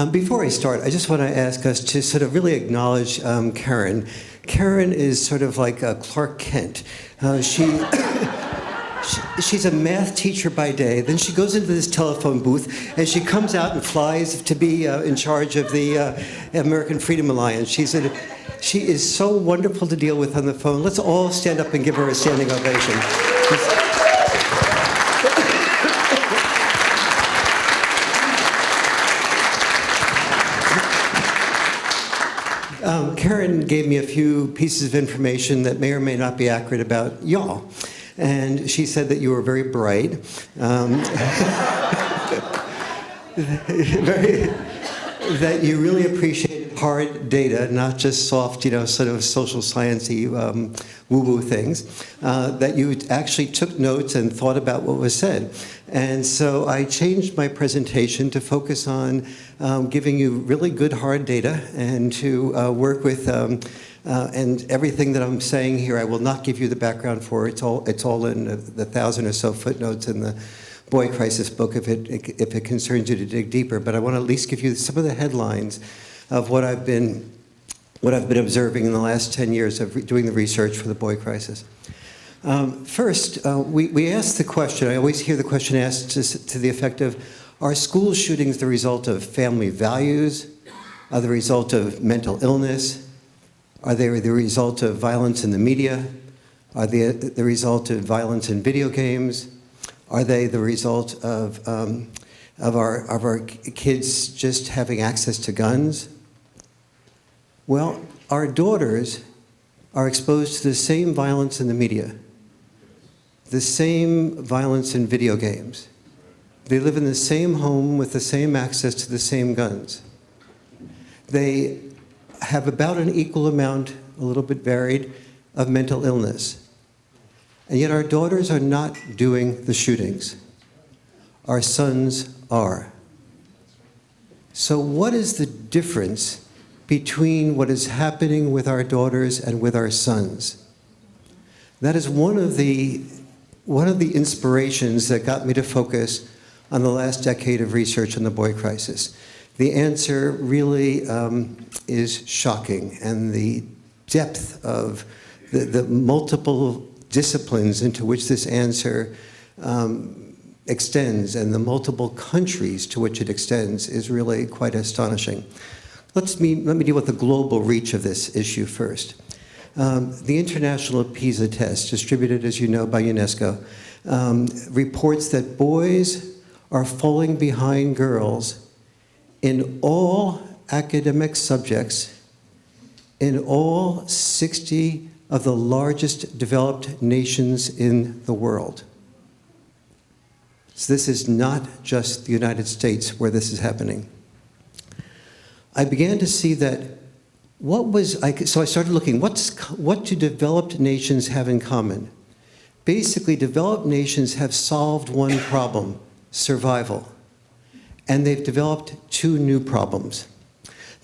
Before I start, I just want to ask us to sort of really acknowledge Karen. Karen is sort of like Clark Kent. She's a math teacher by day. Then she goes into this telephone booth, and she comes out and flies to be in charge of the American Freedom Alliance. She is so wonderful to deal with on the phone. Let's all stand up and give her a standing ovation. Karen gave me a few pieces of information that may or may not be accurate about y'all. And she said that you were very bright, that you really appreciated hard data, not just soft, sort of social science-y woo-woo things, that you actually took notes and thought about what was said. And so I changed my presentation to focus on giving you really good hard data and to work with and everything that I'm saying here, I will not give you the background for. It's all in the 1,000 or so footnotes in the Boy Crisis book if it concerns you to dig deeper. But I want to at least give you some of the headlines of what I've been observing in the last 10 years of doing the research for the Boy Crisis. First, we asked the question. I always hear the question asked to the effect of, are school shootings the result of family values? Are the result of mental illness? Are they the result of violence in the media? Are they the result of violence in video games? Are they the result of our kids just having access to guns? Well, our daughters are exposed to the same violence in the media, the same violence in video games. They live in the same home with the same access to the same guns. They have about an equal amount, a little bit varied, of mental illness. And yet our daughters are not doing the shootings. Our sons are. So what is the difference between what is happening with our daughters and with our sons? That is one of the inspirations that got me to focus on the last decade of research on the boy crisis. The answer really is shocking, and the depth of the multiple disciplines into which this answer extends and the multiple countries to which it extends is really quite astonishing. Let me deal with the global reach of this issue first. The International PISA test, distributed, as you know, by UNESCO, reports that boys are falling behind girls in all academic subjects in all 60 of the largest developed nations in the world. So this is not just the United States where this is happening. I began to see that so I started looking, what do developed nations have in common? Basically, developed nations have solved one problem, survival. And they've developed two new problems.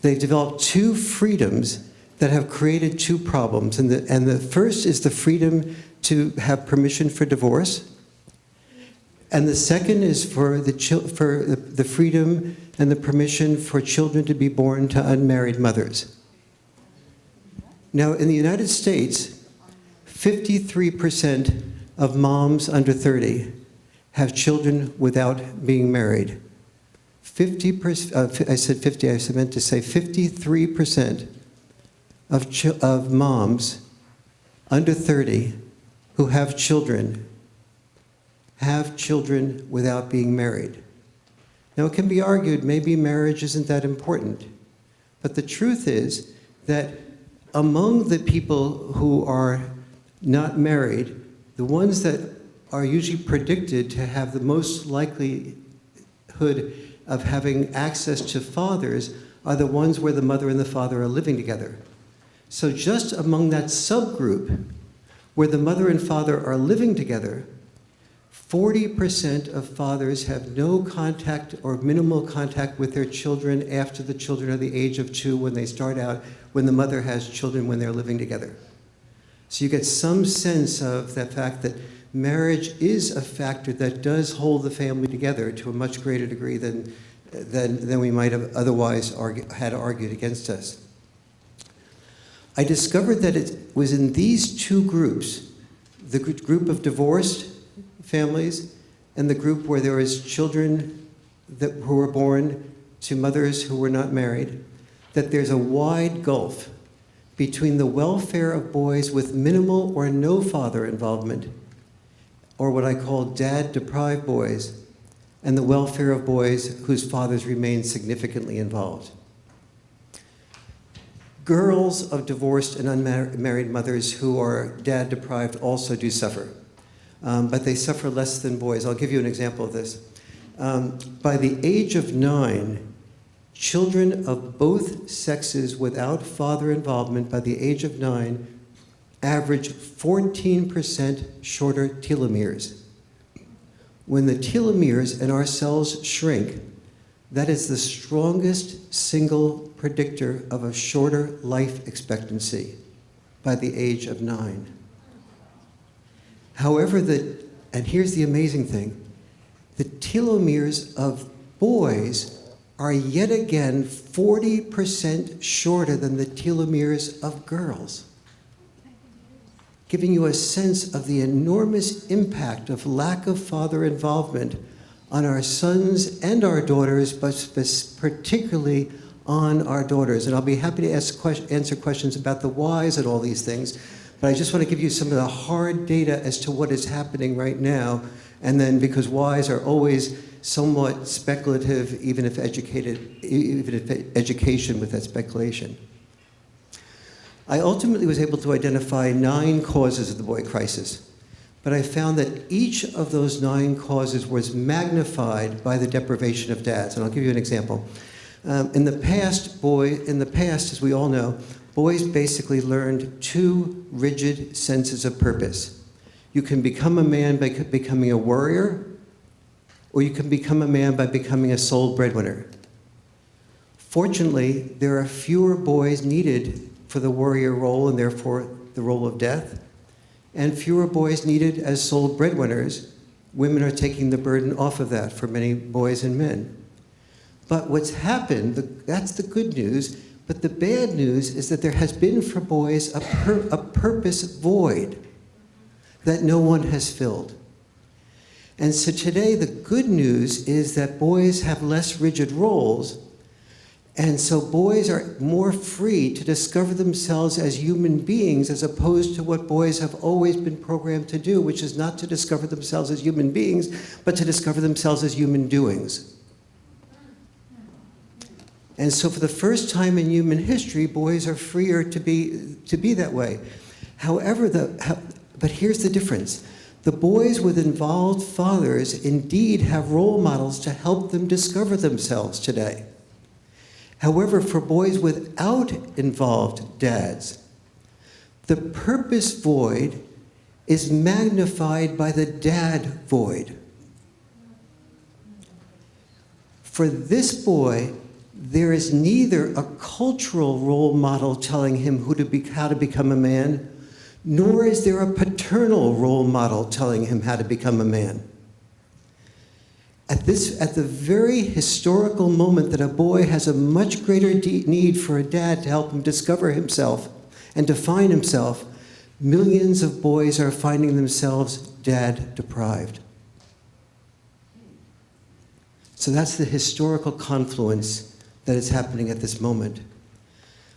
They've developed two freedoms that have created two problems. And the first is the freedom to have permission for divorce. And the second is for the freedom and the permission for children to be born to unmarried mothers. Now, in the United States, 53% of moms under 30 have children without being married. 50%, I said 50, I meant to say 53% of moms under 30 who have children without being married. Now, it can be argued maybe marriage isn't that important, but the truth is that among the people who are not married, the ones that are usually predicted to have the most likelihood of having access to fathers are the ones where the mother and the father are living together. So just among that subgroup where the mother and father are living together, 40% of fathers have no contact or minimal contact with their children after the children are the age of 2 when they start out, when the mother has children when they're living together. So you get some sense of the fact that marriage is a factor that does hold the family together to a much greater degree than than we might have otherwise had argued against us. I discovered that it was in these two groups, the group of divorced families and the group where there was children who were born to mothers who were not married, that there's a wide gulf between the welfare of boys with minimal or no father involvement, or what I call dad-deprived boys, and the welfare of boys whose fathers remain significantly involved. Girls of divorced and unmarried mothers who are dad-deprived also do suffer, but they suffer less than boys. I'll give you an example of this. By the age of 9, children of both sexes without father involvement by the age of 9 average 14% shorter telomeres. When the telomeres in our cells shrink, that is the strongest single predictor of a shorter life expectancy by the age of 9. However, and here's the amazing thing, the telomeres of boys are yet again 40% shorter than the telomeres of girls, giving you a sense of the enormous impact of lack of father involvement on our sons and our daughters, but particularly on our daughters. And I'll be happy to answer questions about the whys and all these things, but I just want to give you some of the hard data as to what is happening right now, and then because whys are always somewhat speculative, even if education with that speculation. I ultimately was able to identify 9 causes of the boy crisis, but I found that each of those 9 causes was magnified by the deprivation of dads, and I'll give you an example. In the past, as we all know, boys basically learned 2 rigid senses of purpose. You can become a man by becoming a warrior, or you can become a man by becoming a sole breadwinner. Fortunately, there are fewer boys needed for the warrior role and therefore the role of death, and fewer boys needed as sole breadwinners. Women are taking the burden off of that for many boys and men. But what's happened, that's the good news, but the bad news is that there has been for boys a purpose void that no one has filled. And so today the good news is that boys have less rigid roles, and so boys are more free to discover themselves as human beings as opposed to what boys have always been programmed to do, which is not to discover themselves as human beings, but to discover themselves as human doings. And so for the first time in human history, boys are freer to be that way. However, but here's the difference. The boys with involved fathers indeed have role models to help them discover themselves today. However, for boys without involved dads, the purpose void is magnified by the dad void. For this boy, there is neither a cultural role model telling him how to become a man, nor is there a paternal role model telling him how to become a man. At the very historical moment that a boy has a much greater need for a dad to help him discover himself and define himself, millions of boys are finding themselves dad-deprived. So that's the historical confluence that is happening at this moment.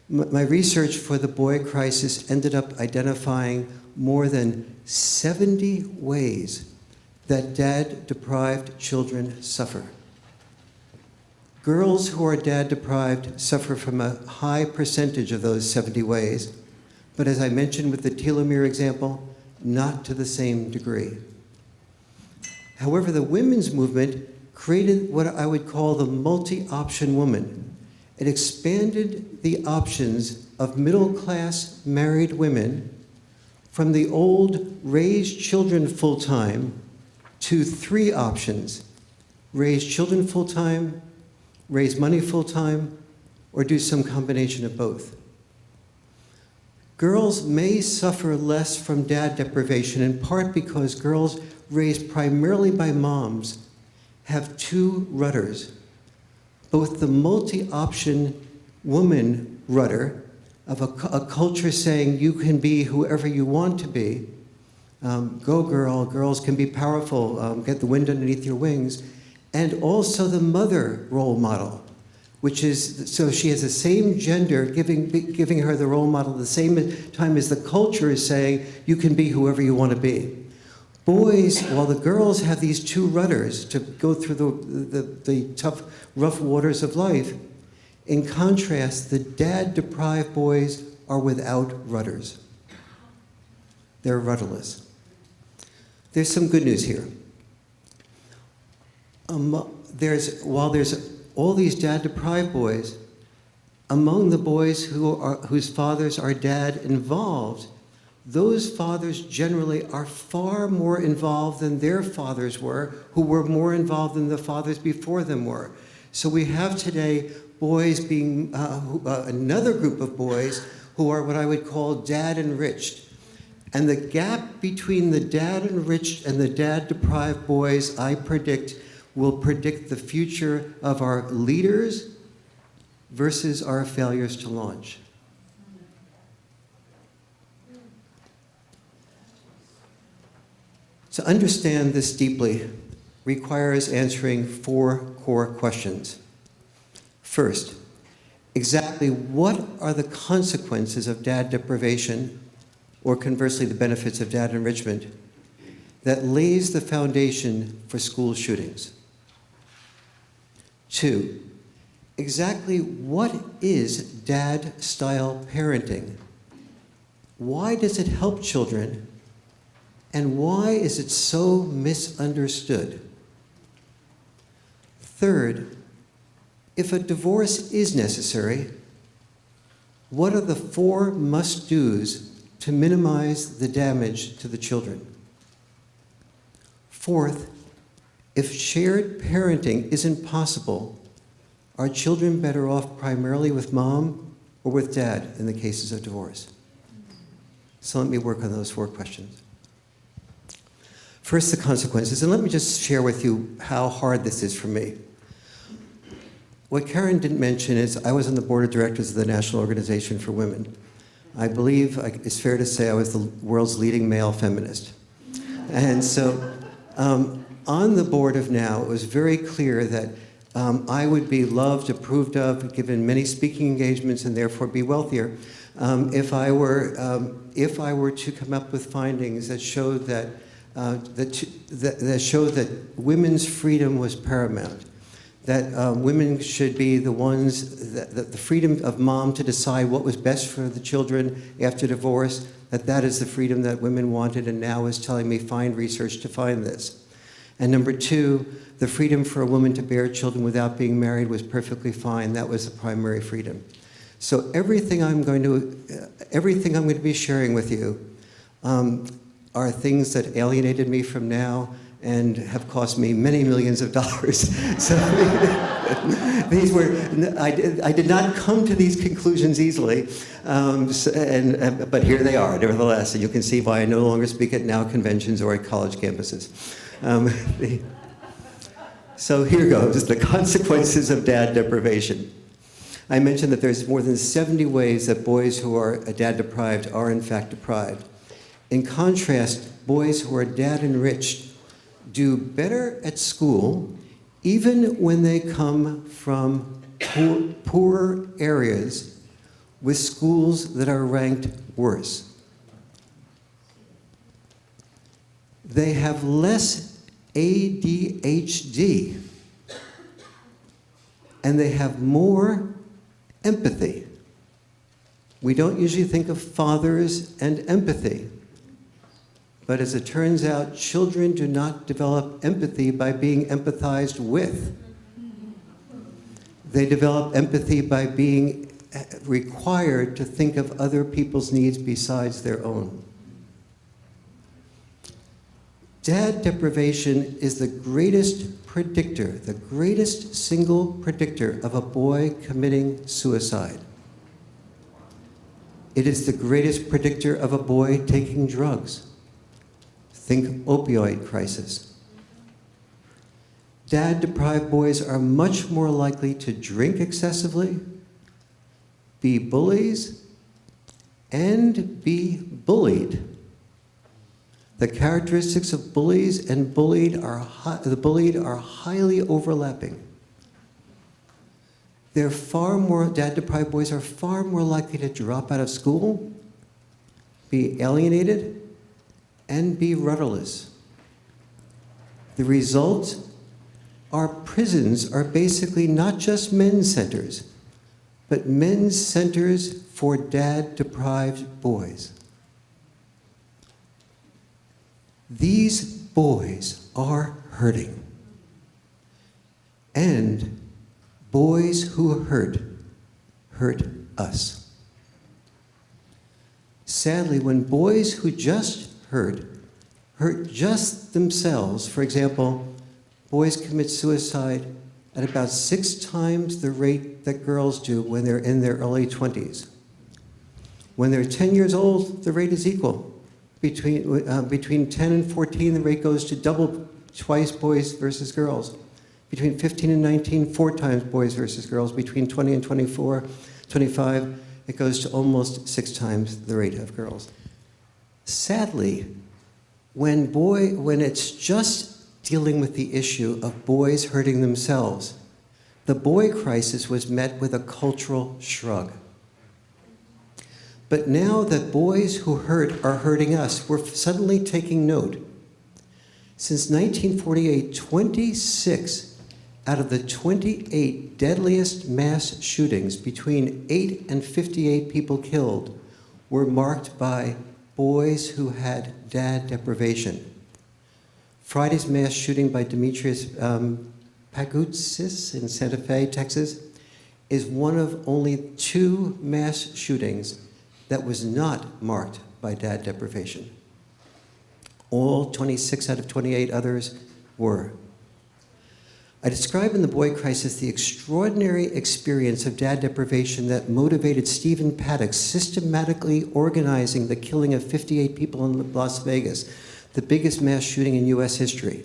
My research for the boy crisis ended up identifying more than 70 ways that dad-deprived children suffer. Girls who are dad-deprived suffer from a high percentage of those 70 ways, but as I mentioned with the telomere example, not to the same degree. However, the women's movement created what I would call the multi-option woman. It expanded the options of middle-class married women from the old raise children full-time to 3 options: raise children full-time, raise money full-time, or do some combination of both. Girls may suffer less from dad deprivation, in part because girls raised primarily by moms have 2 rudders. both the multi-option woman rudder of a culture saying you can be whoever you want to be, go girl, girls can be powerful, get the wind underneath your wings, and also the mother role model, which is, so she has the same gender giving her the role model at the same time as the culture is saying you can be whoever you want to be. Boys, while the girls have these two rudders to go through the tough, rough waters of life, in contrast, the dad-deprived boys are without rudders. They're rudderless. There's some good news here. While there's all these dad-deprived boys, among the boys whose fathers are dad-involved, those fathers generally are far more involved than their fathers were, who were more involved than the fathers before them were. So we have today boys being, another group of boys who are what I would call dad-enriched. And the gap between the dad-enriched and the dad-deprived boys, I predict, will predict the future of our leaders versus our failures to launch. To understand this deeply requires answering 4 core questions. First, exactly what are the consequences of dad deprivation, or conversely the benefits of dad enrichment, that lays the foundation for school shootings? 2, exactly what is dad-style parenting? Why does it help children? And why is it so misunderstood? Third, if a divorce is necessary, what are the 4 must-dos to minimize the damage to the children? Fourth, if shared parenting isn't possible, are children better off primarily with mom or with dad in the cases of divorce? So let me work on those 4 questions. First, the consequences, and let me just share with you how hard this is for me. What Karen didn't mention is I was on the board of directors of the National Organization for Women. I believe it's fair to say I was the world's leading male feminist. And so on the board of NOW, it was very clear that I would be loved, approved of, given many speaking engagements, and therefore be wealthier if I were to come up with findings that showed that women's freedom was paramount, that women should be the ones, that the freedom of mom to decide what was best for the children after divorce, that is the freedom that women wanted, and NOW is telling me find research to find this. And number 2, the freedom for a woman to bear children without being married was perfectly fine. That was the primary freedom. So everything I'm going to be sharing with you are things that alienated me from NOW and have cost me many millions of dollars. So these were, I did not come to these conclusions easily, but here they are, nevertheless, and you can see why I no longer speak at NOW conventions or at college campuses. So here goes, the consequences of dad deprivation. I mentioned that there's more than 70 ways that boys who are dad deprived are in fact deprived. In contrast, boys who are dad enriched do better at school even when they come from poorer areas with schools that are ranked worse. They have less ADHD, and they have more empathy. We don't usually think of fathers and empathy, but as it turns out, children do not develop empathy by being empathized with. They develop empathy by being required to think of other people's needs besides their own. Dad deprivation is the greatest predictor, the greatest single predictor of a boy committing suicide. It is the greatest predictor of a boy taking drugs. Think opioid crisis. Dad-deprived boys are much more likely to drink excessively, be bullies, and be bullied. The characteristics of bullies and the bullied are highly overlapping. Dad-deprived boys are far more likely to drop out of school, be alienated, and be rudderless. The result, our prisons are basically not just men's centers, but men's centers for dad-deprived boys. These boys are hurting. And boys who hurt us. Sadly, when boys who just hurt just themselves, for example, boys commit suicide at about 6 times the rate that girls do when they're in their early 20s. When they're 10 years old, the rate is equal. Between 10 and 14, the rate goes to twice boys versus girls. Between 15 and 19, 4 times boys versus girls. Between 20 and 25, it goes to almost 6 times the rate of girls. Sadly, when it's just dealing with the issue of boys hurting themselves, the boy crisis was met with a cultural shrug. But now that boys who hurt are hurting us, we're suddenly taking note. Since 1948, 26 out of the 28 deadliest mass shootings, between 8 and 58 people killed, were marked by boys who had dad deprivation. Friday's mass shooting by Demetrius Pagoutsis in Santa Fe, Texas, is one of only 2 mass shootings that was not marked by dad deprivation. All 26 out of 28 others were. I describe in The Boy Crisis the extraordinary experience of dad deprivation that motivated Stephen Paddock systematically organizing the killing of 58 people in Las Vegas, the biggest mass shooting in US history,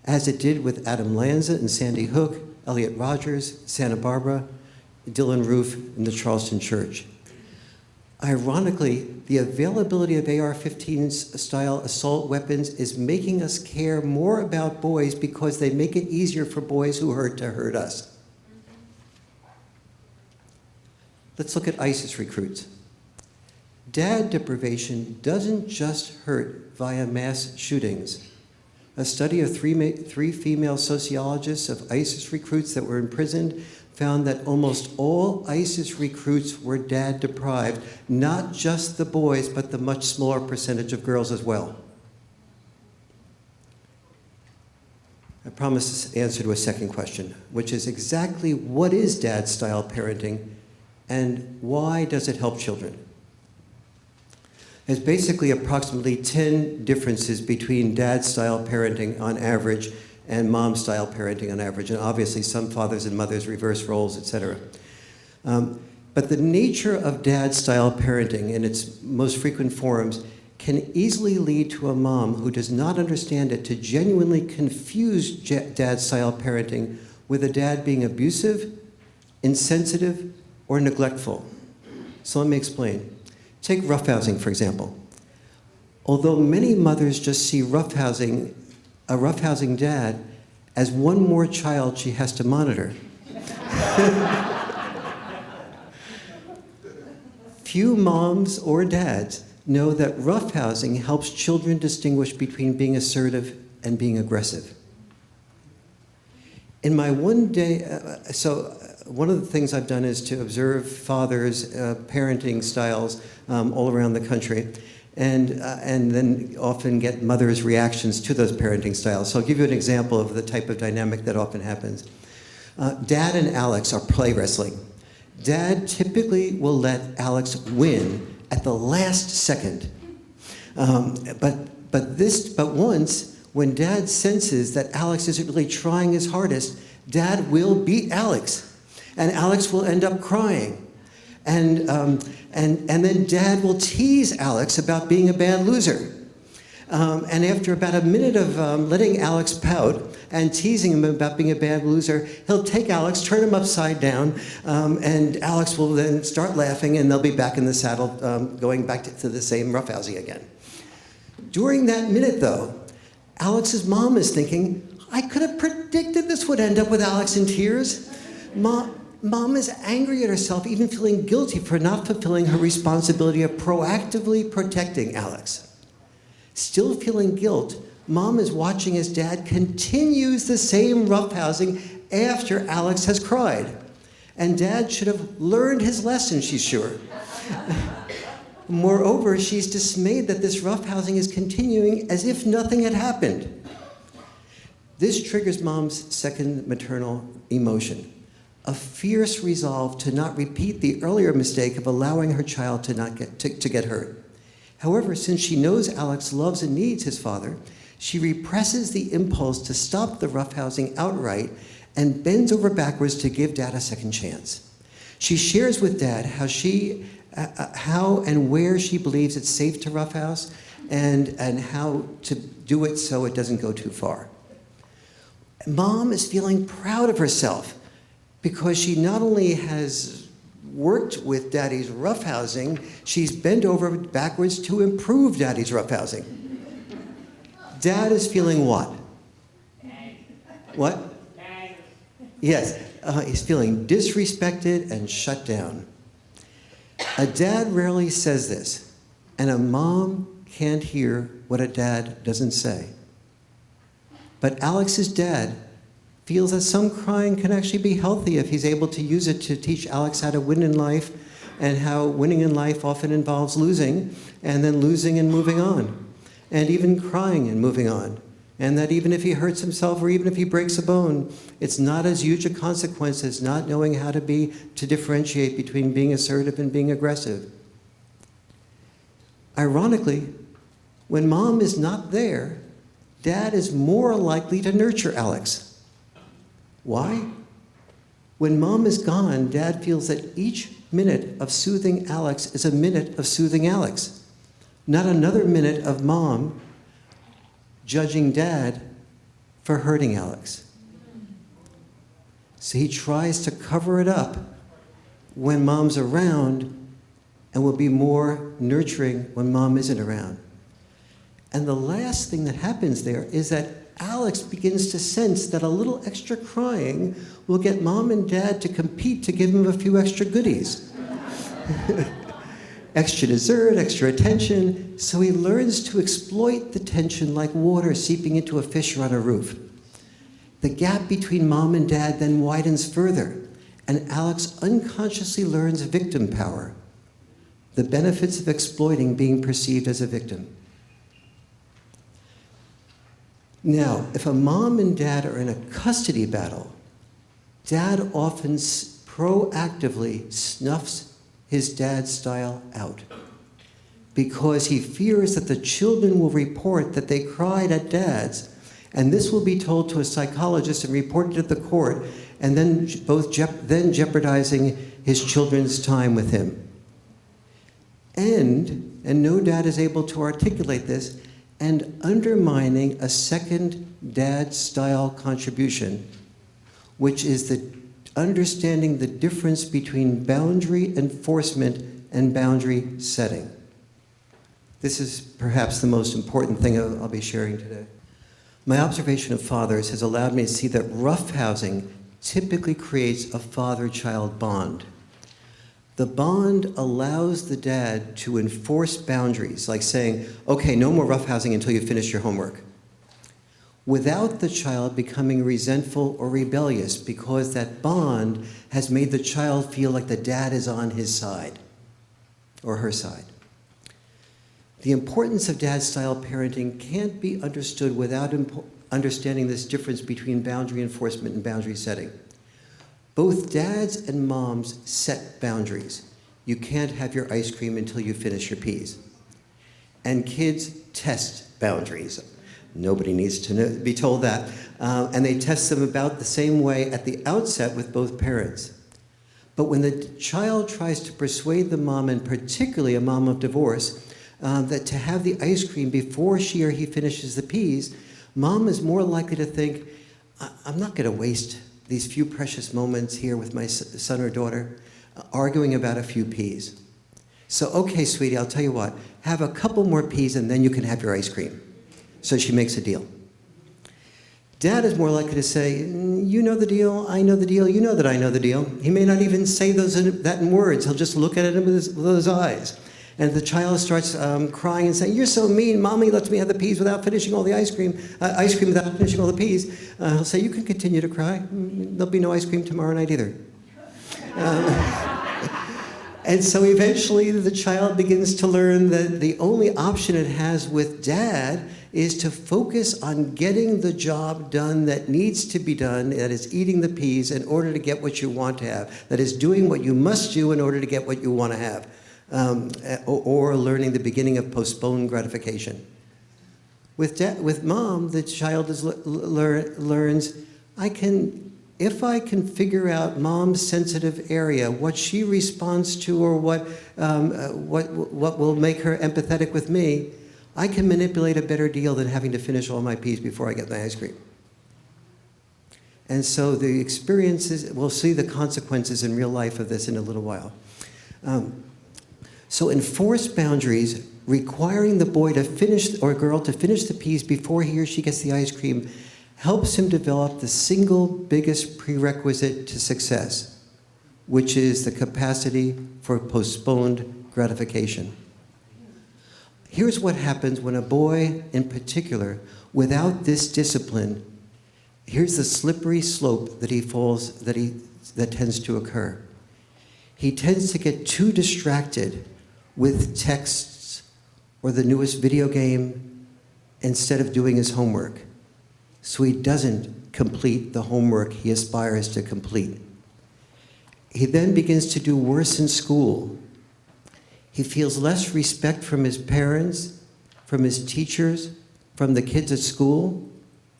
as it did with Adam Lanza and Sandy Hook, Elliot Rogers, Santa Barbara, Dylan Roof, and the Charleston Church. Ironically, the availability of AR-15 style assault weapons is making us care more about boys because they make it easier for boys who hurt to hurt us. Let's look at ISIS recruits. Dad deprivation doesn't just hurt via mass shootings. A study of three female sociologists of ISIS recruits that were imprisoned found that almost all ISIS recruits were dad deprived, not just the boys, but the much smaller percentage of girls as well. I promised this answer to a second question, which is exactly what is dad-style parenting and why does it help children? There's basically approximately 10 differences between dad-style parenting on average and mom-style parenting on average, and obviously some fathers and mothers reverse roles, etc. But the nature of dad-style parenting in its most frequent forms can easily lead to a mom who does not understand it to genuinely confuse dad-style parenting with a dad being abusive, insensitive, or neglectful. So let me explain. Take roughhousing, for example. Although many mothers just see a roughhousing dad as one more child she has to monitor. Few moms or dads know that roughhousing helps children distinguish between being assertive and being aggressive. In my one of the things I've done is to observe fathers' parenting styles all around the country, and then often get mothers' reactions to those parenting styles. So I'll give you an example of the type of dynamic that often happens. Dad and Alex are play wrestling. Dad typically will let Alex win at the last second. But once, when Dad senses that Alex isn't really trying his hardest, Dad will beat Alex, and Alex will end up crying. And then Dad will tease Alex about being a bad loser. And after about a minute of letting Alex pout and teasing him about being a bad loser, he'll take Alex, turn him upside down, and Alex will then start laughing, and they'll be back in the saddle, going back to the same roughhousing again. During that minute, though, Alex's mom is thinking, I could have predicted this would end up with Alex in tears. Mom is angry at herself, even feeling guilty for not fulfilling her responsibility of proactively protecting Alex. Still feeling guilt, Mom is watching as Dad continues the same roughhousing after Alex has cried. And Dad should have learned his lesson, she's sure. Moreover, she's dismayed that this roughhousing is continuing as if nothing had happened. This triggers Mom's second maternal emotion, a fierce resolve to not repeat the earlier mistake of allowing her child to get hurt. However, since she knows Alex loves and needs his father, she represses the impulse to stop the roughhousing outright and bends over backwards to give Dad a second chance. She shares with Dad how and where she believes it's safe to roughhouse and how to do it so it doesn't go too far. Mom is feeling proud of herself because she not only has worked with Daddy's roughhousing, she's bent over backwards to improve Daddy's roughhousing. Dad is feeling what? What? Yes, he's feeling disrespected and shut down. A dad rarely says this, and a mom can't hear what a dad doesn't say. But Alex's dad feels that some crying can actually be healthy if he's able to use it to teach Alex how to win in life, and how winning in life often involves losing, and then losing and moving on, and even crying and moving on. And that even if he hurts himself or even if he breaks a bone, it's not as huge a consequence as not knowing how to differentiate between being assertive and being aggressive. Ironically, when Mom is not there, Dad is more likely to nurture Alex. Why? When Mom is gone, Dad feels that each minute of soothing Alex is a minute of soothing Alex, not another minute of Mom judging Dad for hurting Alex. So he tries to cover it up when Mom's around and will be more nurturing when Mom isn't around. And the last thing that happens there is that Alex begins to sense that a little extra crying will get Mom and Dad to compete to give him a few extra goodies. Extra dessert, extra attention, so he learns to exploit the tension like water seeping into a fissure on a roof. The gap between Mom and Dad then widens further, and Alex unconsciously learns victim power, the benefits of exploiting being perceived as a victim. Now, if a mom and dad are in a custody battle, Dad often proactively snuffs his dad style out because he fears that the children will report that they cried at Dad's, and this will be told to a psychologist and reported at the court, and then then jeopardizing his children's time with him. And no dad is able to articulate this, and undermining a second dad-style contribution, which is the understanding the difference between boundary enforcement and boundary setting. This is perhaps the most important thing I'll be sharing today. My observation of fathers has allowed me to see that roughhousing typically creates a father-child bond. The bond allows the dad to enforce boundaries, like saying, okay, no more roughhousing until you finish your homework, without the child becoming resentful or rebellious, because that bond has made the child feel like the dad is on his side or her side. The importance of dad-style parenting can't be understood without understanding this difference between boundary enforcement and boundary setting. Both dads and moms set boundaries. You can't have your ice cream until you finish your peas. And kids test boundaries. Nobody needs to be told that. And they test them about the same way at the outset with both parents. But when the child tries to persuade the mom, and particularly a mom of divorce, that to have the ice cream before she or he finishes the peas, mom is more likely to think, I'm not going to waste these few precious moments here with my son or daughter arguing about a few peas. So, okay, sweetie, I'll tell you what, have a couple more peas and then you can have your ice cream. So she makes a deal. Dad is more likely to say, you know the deal, I know the deal, you know that I know the deal. He may not even say that in words. He'll just look at it with his eyes. And if the child starts crying and saying, you're so mean, Mommy lets me have the peas without finishing all the ice cream without finishing all the peas, he'll say, you can continue to cry. There'll be no ice cream tomorrow night either. And so eventually the child begins to learn that the only option it has with Dad is to focus on getting the job done that needs to be done, that is eating the peas in order to get what you want to have, that is doing what you must do in order to get what you want to have, or learning the beginning of postponed gratification. With mom, the child learns, if I can figure out mom's sensitive area, what she responds to, or what will make her empathetic with me, I can manipulate a better deal than having to finish all my peas before I get my ice cream. And so the experiences, we'll see the consequences in real life of this in a little while. So enforced boundaries requiring the boy to finish, or girl to finish the peas before he or she gets the ice cream helps him develop the single biggest prerequisite to success, which is the capacity for postponed gratification. Here's what happens when a boy, in particular, without this discipline, here's the slippery slope that tends to occur. He tends to get too distracted with texts or the newest video game instead of doing his homework. So he doesn't complete the homework he aspires to complete. He then begins to do worse in school. He feels less respect from his parents, from his teachers, from the kids at school,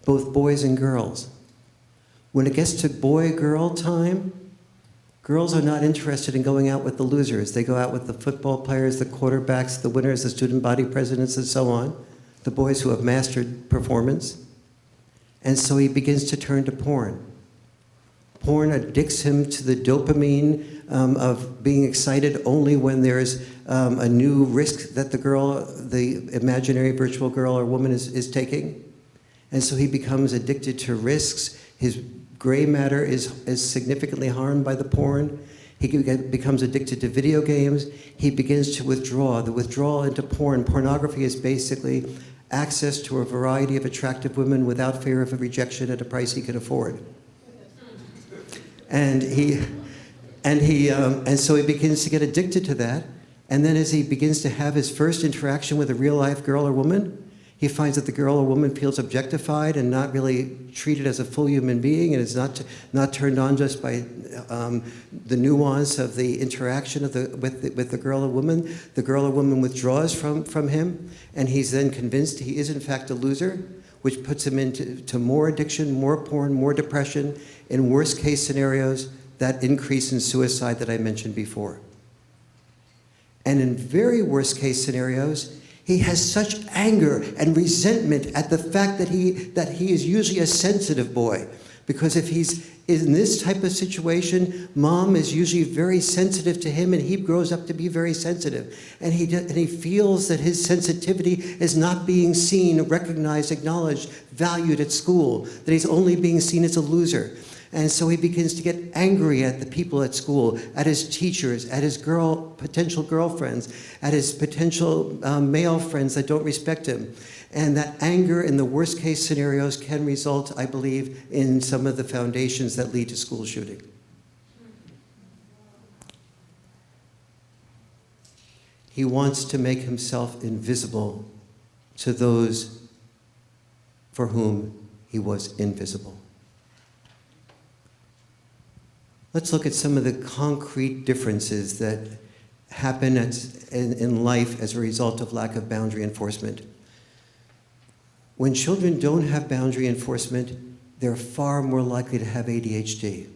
both boys and girls. When it gets to boy-girl time, girls are not interested in going out with the losers. They go out with the football players, the quarterbacks, the winners, the student body presidents, and so on, the boys who have mastered performance. And so he begins to turn to porn. Porn addicts him to the dopamine of being excited only when there's a new risk that the imaginary virtual girl or woman is taking. And so he becomes addicted to risks. His gray matter is significantly harmed by the porn. He becomes addicted to video games. He begins to withdraw. The withdrawal into pornography is basically access to a variety of attractive women without fear of a rejection at a price he can afford. And so he begins to get addicted to that. And then as he begins to have his first interaction with a real life girl or woman, he finds that the girl or woman feels objectified and not really treated as a full human being, and is not turned on just by the nuance of the interaction with the girl or woman. The girl or woman withdraws from him, and he's then convinced he is in fact a loser, which puts him into more addiction, more porn, more depression. In worst case scenarios, that increase in suicide that I mentioned before. And in very worst case scenarios, he has such anger and resentment at the fact that he is usually a sensitive boy. Because if he's in this type of situation, mom is usually very sensitive to him, and he grows up to be very sensitive. And he feels that his sensitivity is not being seen, recognized, acknowledged, valued at school, that he's only being seen as a loser. And so he begins to get angry at the people at school, at his teachers, at his potential girlfriends, at his potential male friends that don't respect him. And that anger in the worst case scenarios can result, I believe, in some of the foundations that lead to school shooting. He wants to make himself invisible to those for whom he was invisible. Let's look at some of the concrete differences that happen in life as a result of lack of boundary enforcement. When children don't have boundary enforcement, they're far more likely to have ADHD.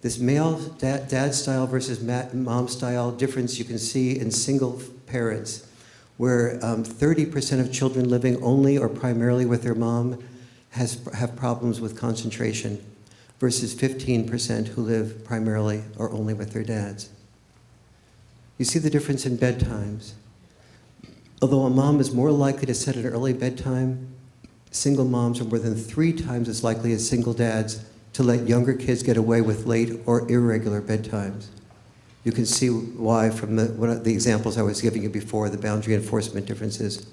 This male dad style versus mom style difference you can see in single parents, where 30% of children living only or primarily with their mom have problems with concentration, versus 15% who live primarily or only with their dads. You see the difference in bedtimes. Although a mom is more likely to set an early bedtime, single moms are more than 3 times as likely as single dads to let younger kids get away with late or irregular bedtimes. You can see why from one of the examples I was giving you before, the boundary enforcement differences.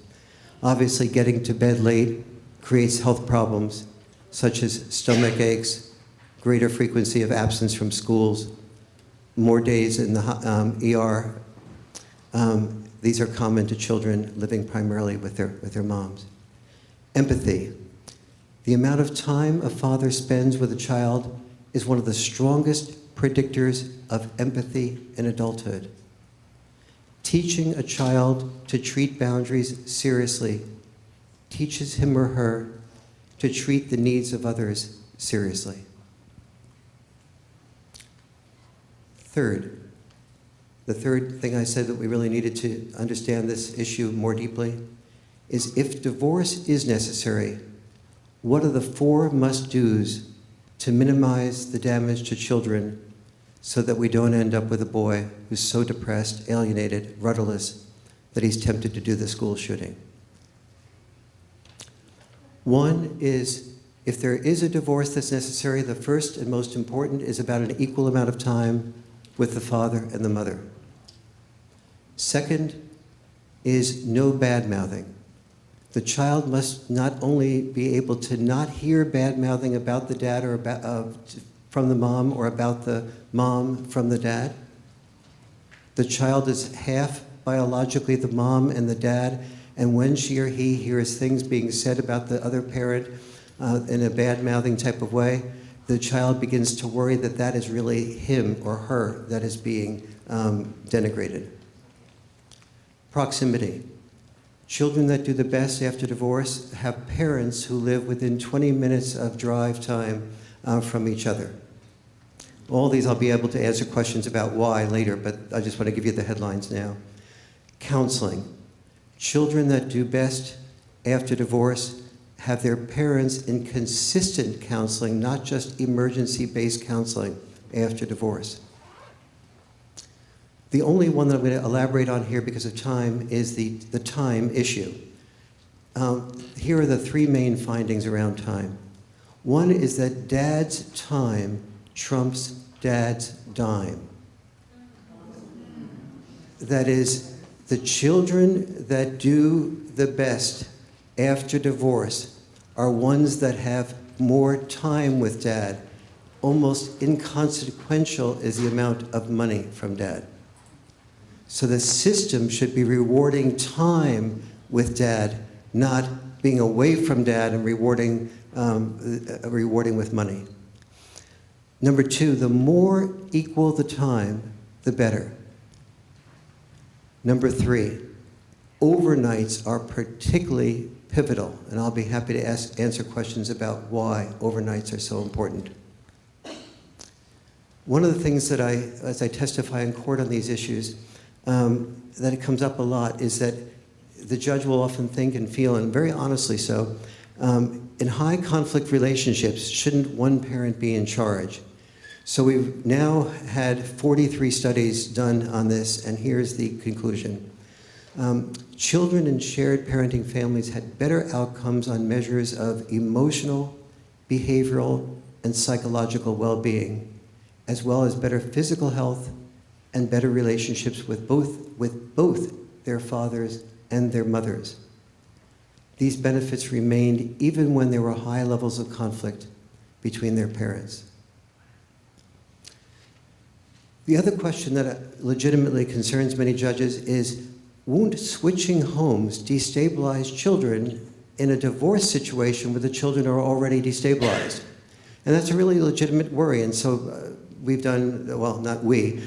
Obviously, getting to bed late creates health problems, such as stomach aches, greater frequency of absence from schools, more days in the ER. These are common to children living primarily with their moms. Empathy. The amount of time a father spends with a child is one of the strongest predictors of empathy in adulthood. Teaching a child to treat boundaries seriously teaches him or her to treat the needs of others seriously. Third, the third thing I said that we really needed to understand this issue more deeply is if divorce is necessary, what are the 4 must-dos to minimize the damage to children so that we don't end up with a boy who's so depressed, alienated, rudderless, that he's tempted to do the school shooting? One is, if there is a divorce that's necessary, the first and most important is about an equal amount of time with the father and the mother. Second is no bad-mouthing. The child must not only be able to not hear bad-mouthing about the dad or from the mom, or about the mom from the dad. The child is half biologically the mom and the dad, and when she or he hears things being said about the other parent in a bad-mouthing type of way, the child begins to worry that that is really him or her that is being denigrated. Proximity. Children that do the best after divorce have parents who live within 20 minutes of drive time from each other. All these I'll be able to answer questions about why later, but I just want to give you the headlines now. Counseling. Children that do best after divorce have their parents in consistent counseling, not just emergency-based counseling after divorce. The only one that I'm going to elaborate on here because of time is the time issue. Here are the 3 main findings around time. One is that dad's time trumps dad's dime. That is, the children that do the best after divorce are ones that have more time with dad. Almost inconsequential is the amount of money from dad. So the system should be rewarding time with dad, not being away from dad and rewarding with money. Number 2, the more equal the time, the better. Number 3, overnights are particularly pivotal, and I'll be happy to answer questions about why overnights are so important. One of the things that as I testify in court on these issues, that it comes up a lot is that the judge will often think and feel, and very honestly so, in high conflict relationships, shouldn't one parent be in charge? So we've now had 43 studies done on this, and here's the conclusion. Children in shared parenting families had better outcomes on measures of emotional, behavioral, and psychological well-being, as well as better physical health and better relationships with both their fathers and their mothers. These benefits remained even when there were high levels of conflict between their parents. The other question that legitimately concerns many judges is, won't switching homes destabilize children in a divorce situation where the children are already destabilized? And that's a really legitimate worry, and so we've done, well, not we,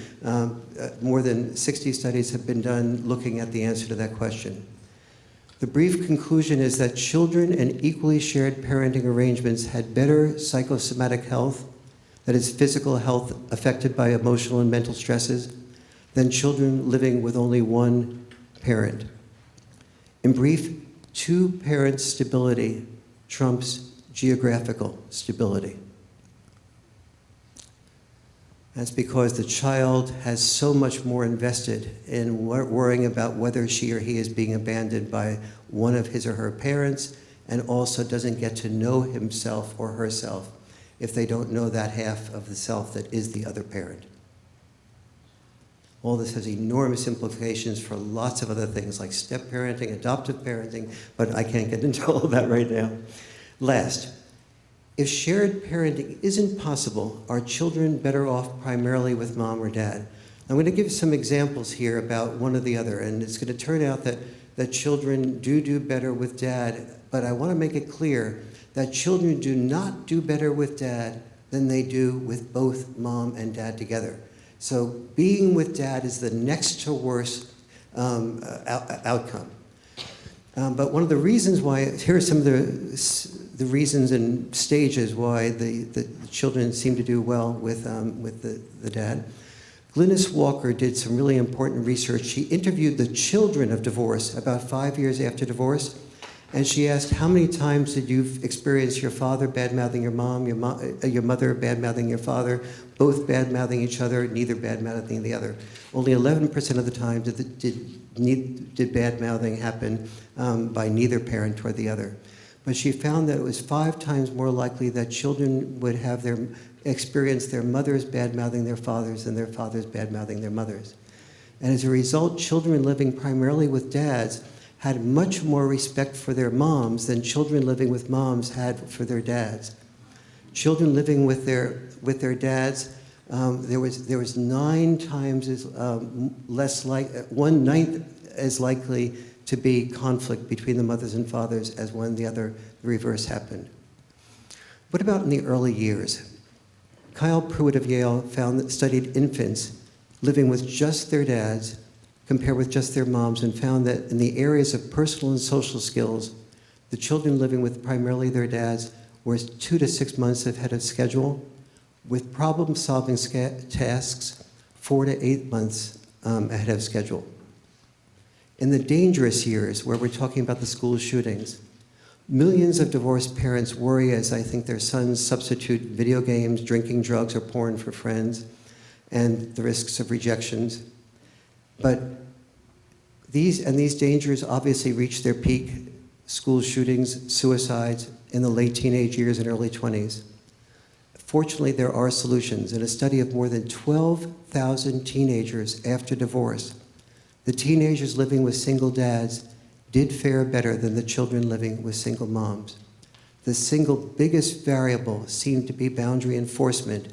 more than 60 studies have been done looking at the answer to that question. The brief conclusion is that children in equally shared parenting arrangements had better psychosomatic health, that is physical health affected by emotional and mental stresses, than children living with only one parent. In brief, two-parent stability trumps geographical stability. That's because the child has so much more invested in worrying about whether she or he is being abandoned by one of his or her parents, and also doesn't get to know himself or herself if they don't know that half of the self that is the other parent. All this has enormous implications for lots of other things like step-parenting, adoptive parenting, but I can't get into all of that right now. Last, if shared parenting isn't possible, are children better off primarily with mom or dad? I'm going to give some examples here about one or the other, and it's going to turn out that children do better with dad, but I want to make it clear that children do not do better with dad than they do with both mom and dad together. So being with dad is the next to worst outcome. But one of the reasons why, here are some of the reasons and stages why the children seem to do well with the dad. Glynis Walker did some really important research. She interviewed the children of divorce about 5 years after divorce, and she asked, how many times did you experience your father bad-mouthing your mom, your mother bad-mouthing your father, both bad-mouthing each other, neither bad-mouthing the other? Only 11% of the time did bad-mouthing happen by neither parent toward the other. But she found that it was 5 times more likely that children would have experience their mothers bad-mouthing their fathers than their fathers bad-mouthing their mothers. And as a result, children living primarily with dads had much more respect for their moms than children living with moms had for their dads. Children living with their dads, there was 9 times as less like 1/9 as likely to be conflict between the mothers and fathers as when the reverse happened. What about in the early years? Kyle Pruitt of Yale studied infants living with just their dads compared with just their moms, and found that in the areas of personal and social skills, the children living with primarily their dads were 2 to 6 months ahead of schedule, with problem-solving tasks 4 to 8 months ahead of schedule. In the dangerous years, where we're talking about the school shootings, millions of divorced parents worry as I think their sons substitute video games, drinking drugs, or porn for friends, and the risks of rejections. But these dangers obviously reach their peak, school shootings, suicides, in the late teenage years and early 20s. Fortunately, there are solutions. In a study of more than 12,000 teenagers after divorce, the teenagers living with single dads did fare better than the children living with single moms. The single biggest variable seemed to be boundary enforcement.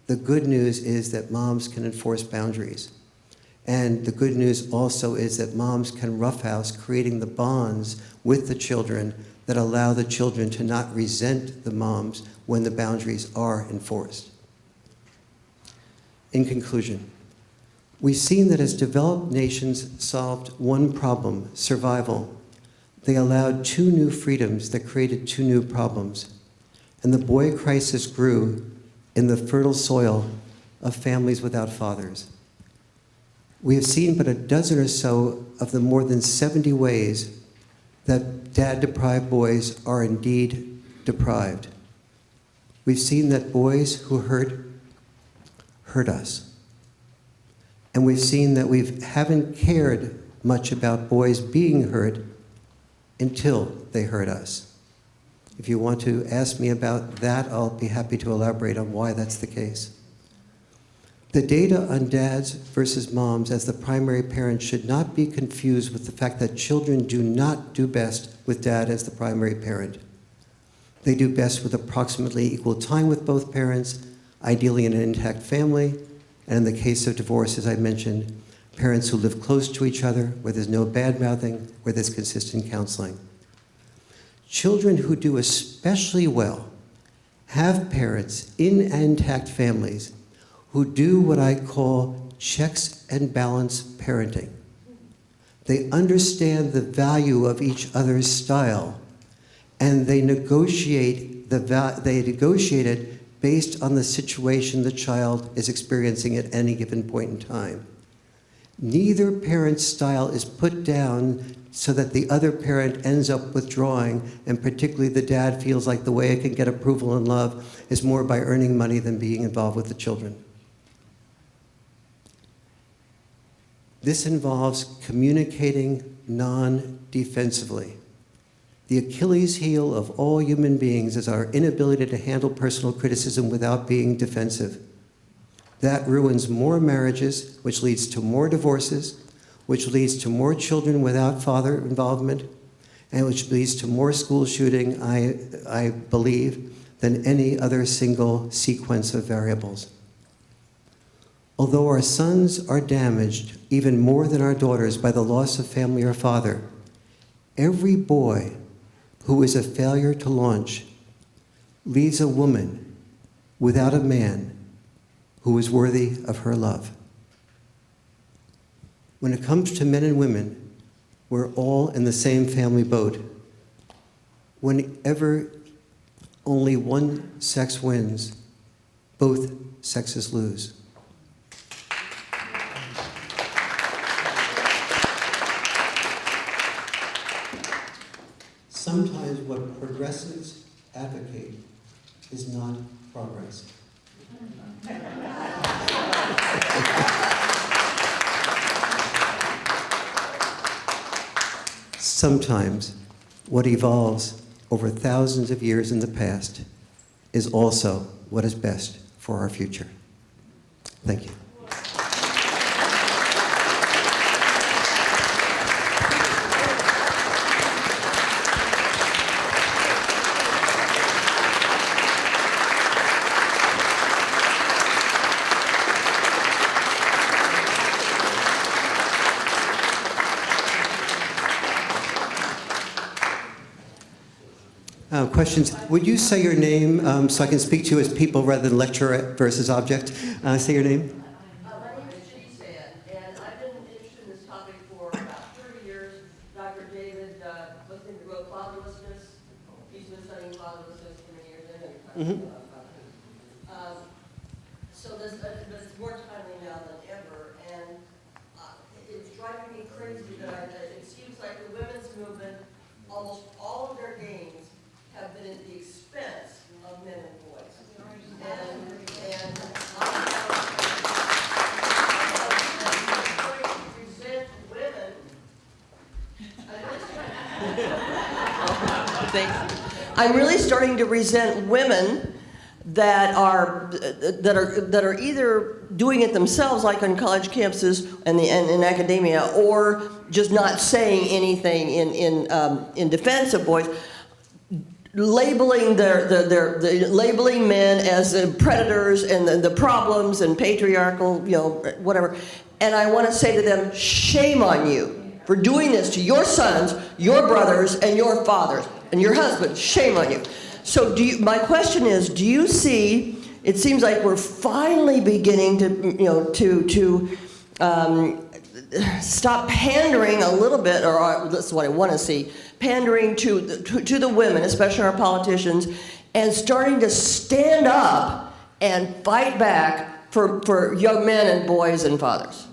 The good news is that moms can enforce boundaries. And the good news also is that moms can roughhouse, creating the bonds with the children that allow the children to not resent the moms when the boundaries are enforced. In conclusion, we've seen that as developed nations solved one problem, survival, they allowed 2 new freedoms that created 2 new problems. And the boy crisis grew in the fertile soil of families without fathers. We have seen but a dozen or so of the more than 70 ways that dad-deprived boys are indeed deprived. We've seen that boys who hurt us. And we've seen that we haven't cared much about boys being hurt until they hurt us. If you want to ask me about that, I'll be happy to elaborate on why that's the case. The data on dads versus moms as the primary parent should not be confused with the fact that children do not do best with dad as the primary parent. They do best with approximately equal time with both parents, ideally in an intact family, and in the case of divorce, as I mentioned, parents who live close to each other, where there's no bad-mouthing, where there's consistent counseling. Children who do especially well have parents in intact families who do what I call checks and balance parenting. They understand the value of each other's style, and they negotiate it based on the situation the child is experiencing at any given point in time. Neither parent's style is put down so that the other parent ends up withdrawing, and particularly the dad feels like the way it can get approval and love is more by earning money than being involved with the children. This involves communicating non-defensively. The Achilles heel of all human beings is our inability to handle personal criticism without being defensive. That ruins more marriages, which leads to more divorces, which leads to more children without father involvement, and which leads to more school shooting, I believe, than any other single sequence of variables. Although our sons are damaged even more than our daughters by the loss of family or father, every boy who is a failure to launch leaves a woman without a man who is worthy of her love. When it comes to men and women, we're all in the same family boat. Whenever only one sex wins, both sexes lose. Sometimes what progressives advocate is not progress. Sometimes what evolves over thousands of years in the past is also what is best for our future. Thank you. Questions? Would you say your name so I can speak to you as people rather than lecturer versus object? Say your name. My name is Chase, and I've been interested in this topic for about 30 years. Dr. David wrote Fatherlessness. He's been studying fatherlessness for many years. So this, but it's more timely now than ever, and it's driving me crazy that it seems like the women's movement, almost all of their gains have been at the expense of men and boys. And I'm resent women. I'm really starting to resent women that are either doing it themselves, like on college campuses and in academia, or just not saying anything in defense of boys. Labeling labeling men as predators and the problems and patriarchal, whatever. And I want to say to them, shame on you for doing this to your sons, your brothers, and your fathers, and your husbands. Shame on you. So my question is, do you see, it seems like we're finally beginning to stop pandering a little bit, or that's what I want to see, pandering to the women, especially our politicians, and starting to stand up and fight back for young men and boys and fathers.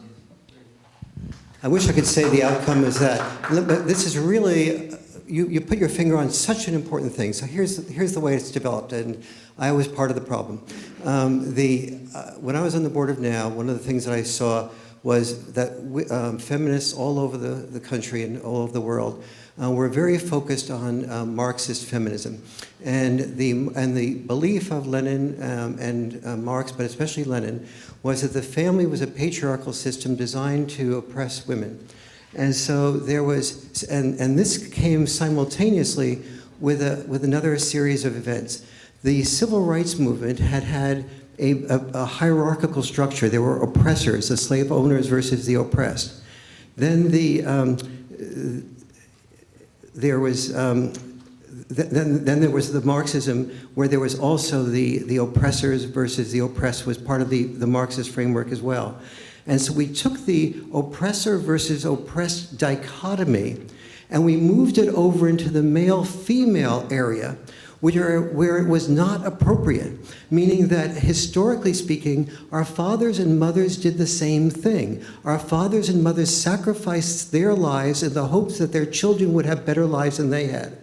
I wish I could say the outcome is that, but this is really, you put your finger on such an important thing. So here's the way it's developed, and I was part of the problem. When I was on the board of NOW, one of the things that I saw was that feminists all over the country and all over the world were very focused on Marxist feminism, and the belief of Lenin and Marx, but especially Lenin, was that the family was a patriarchal system designed to oppress women. And so there was, and this came simultaneously with another series of events. The civil rights movement had a hierarchical structure. There were oppressors, the slave owners versus the oppressed. Then there was the Marxism, where there was also the oppressors versus the oppressed was part of the Marxist framework as well. And so we took the oppressor versus oppressed dichotomy and we moved it over into the male-female area, where it was not appropriate, meaning that historically speaking, our fathers and mothers did the same thing. Our fathers and mothers sacrificed their lives in the hopes that their children would have better lives than they had.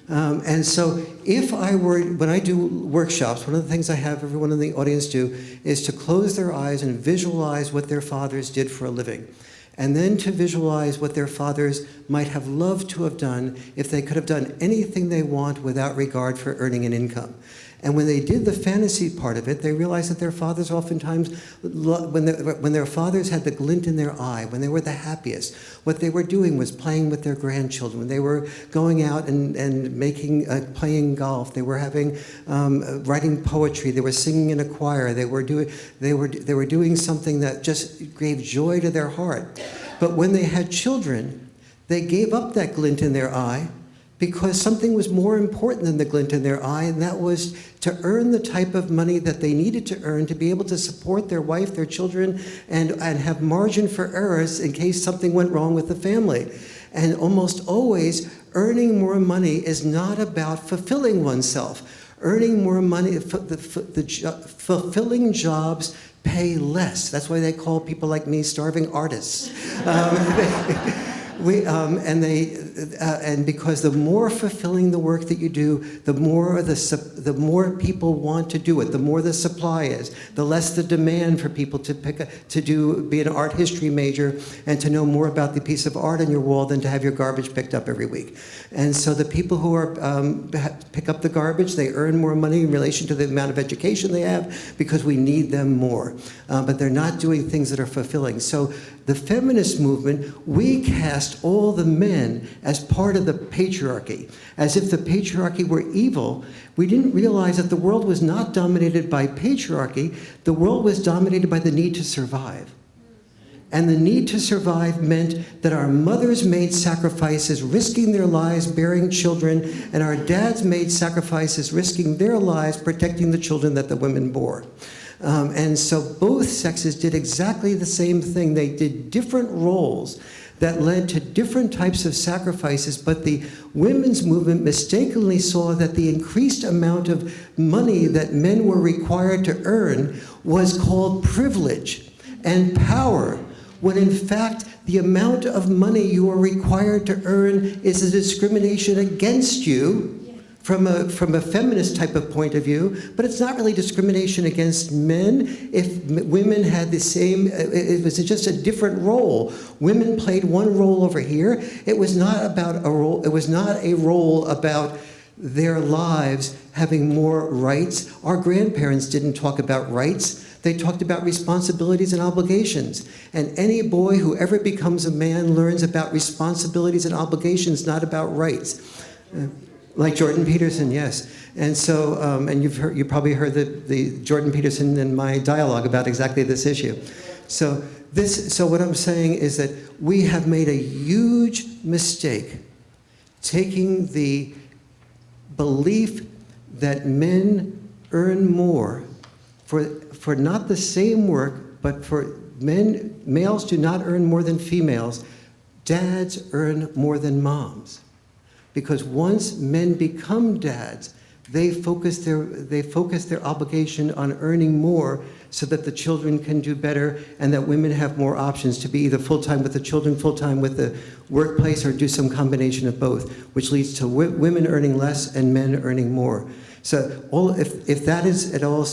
And so when I do workshops, one of the things I have everyone in the audience do is to close their eyes and visualize what their fathers did for a living. And then to visualize what their fathers might have loved to have done if they could have done anything they want without regard for earning an income. And when they did the fantasy part of it, they realized that their fathers oftentimes, when their fathers had the glint in their eye, when they were the happiest, what they were doing was playing with their grandchildren. When they were going out and playing golf, they were writing poetry, they were singing in a choir, they were doing something that just gave joy to their heart. But when they had children, they gave up that glint in their eye, because something was more important than the glint in their eye, and that was to earn the type of money that they needed to earn to be able to support their wife, their children, and have margin for errors in case something went wrong with the family. And almost always, earning more money is not about fulfilling oneself. Earning more money, fulfilling jobs pay less. That's why they call people like me starving artists. And because the more fulfilling the work that you do, the more people want to do it, the more the supply is, the less the demand for people to be an art history major and to know more about the piece of art on your wall than to have your garbage picked up every week. And so the people who pick up the garbage, they earn more money in relation to the amount of education they have because we need them more. But they're not doing things that are fulfilling. So the feminist movement, we cast all the men as part of the patriarchy, as if the patriarchy were evil. We didn't realize that the world was not dominated by patriarchy. The world was dominated by the need to survive. And the need to survive meant that our mothers made sacrifices, risking their lives bearing children, and our dads made sacrifices, risking their lives protecting the children that the women bore. And so both sexes did exactly the same thing. They did different roles that led to different types of sacrifices, but the women's movement mistakenly saw that the increased amount of money that men were required to earn was called privilege and power, when in fact the amount of money you are required to earn is a discrimination against you from a feminist type of point of view, but it's not really discrimination against men. If women had the same, it was just a different role. Women played one role over here. It was not about a role. It was not a role about their lives having more rights. Our grandparents didn't talk about rights. They talked about responsibilities and obligations. And any boy who ever becomes a man learns about responsibilities and obligations, not about rights. Like Jordan Peterson, yes. And so, and you probably heard the Jordan Peterson and my dialogue about exactly this issue. So what I'm saying is that we have made a huge mistake taking the belief that men earn more for not the same work, but for males do not earn more than females. Dads earn more than moms. Because once men become dads, they focus their obligation on earning more so that the children can do better and that women have more options to be either full-time with the children, full-time with the workplace, or do some combination of both, which leads to women earning less and men earning more. So if that is at all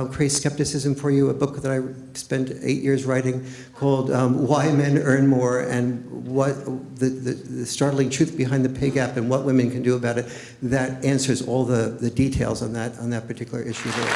creates skepticism for you, a book that I spent 8 years writing called Why Men Earn More and what the startling truth behind the pay gap and what women can do about it, that answers all the details on that particular issue there.